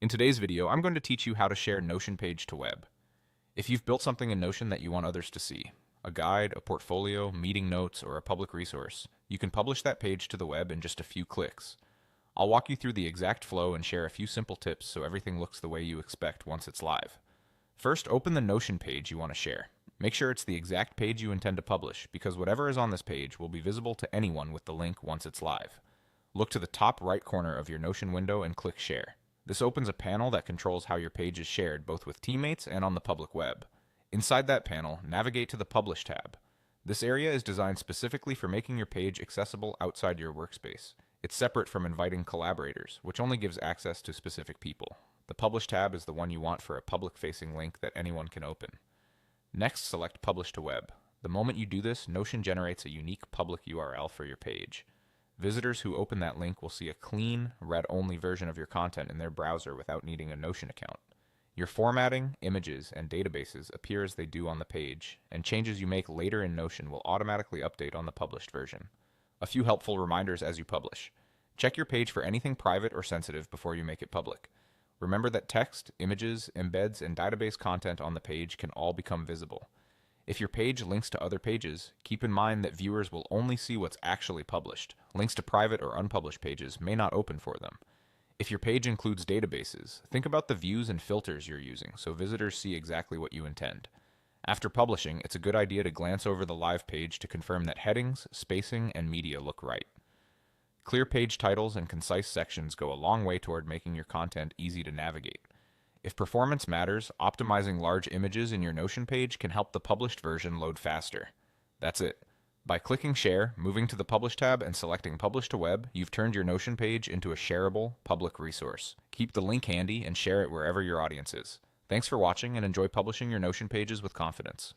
In today's video, I'm going to teach you how to share Notion page to web. If you've built something in Notion that you want others to see, a guide, a portfolio, meeting notes, or a public resource, you can publish that page to the web in just a few clicks. I'll walk you through the exact flow and share a few simple tips so everything looks the way you expect once it's live. First, open the Notion page you want to share. Make sure it's the exact page you intend to publish, because whatever is on this page will be visible to anyone with the link once it's live. Look to the top right corner of your Notion window and click Share. This opens a panel that controls how your page is shared both with teammates and on the public web. Inside that panel, navigate to the Publish tab. This area is designed specifically for making your page accessible outside your workspace. It's separate from inviting collaborators, which only gives access to specific people. The Publish tab is the one you want for a public-facing link that anyone can open. Next, select Publish to Web. The moment you do this, Notion generates a unique public URL for your page. Visitors who open that link will see a clean, read-only version of your content in their browser without needing a Notion account. Your formatting, images, and databases appear as they do on the page, and changes you make later in Notion will automatically update on the published version. A few helpful reminders as you publish. Check your page for anything private or sensitive before you make it public. Remember that text, images, embeds, and database content on the page can all become visible. If your page links to other pages, keep in mind that viewers will only see what's actually published. Links to private or unpublished pages may not open for them. If your page includes databases, think about the views and filters you're using so visitors see exactly what you intend. After publishing, it's a good idea to glance over the live page to confirm that headings, spacing, and media look right. Clear page titles and concise sections go a long way toward making your content easy to navigate. If performance matters, optimizing large images in your Notion page can help the published version load faster. That's it. By clicking Share, moving to the Publish tab, and selecting Publish to Web, you've turned your Notion page into a shareable, public resource. Keep the link handy and share it wherever your audience is. Thanks for watching, and enjoy publishing your Notion pages with confidence.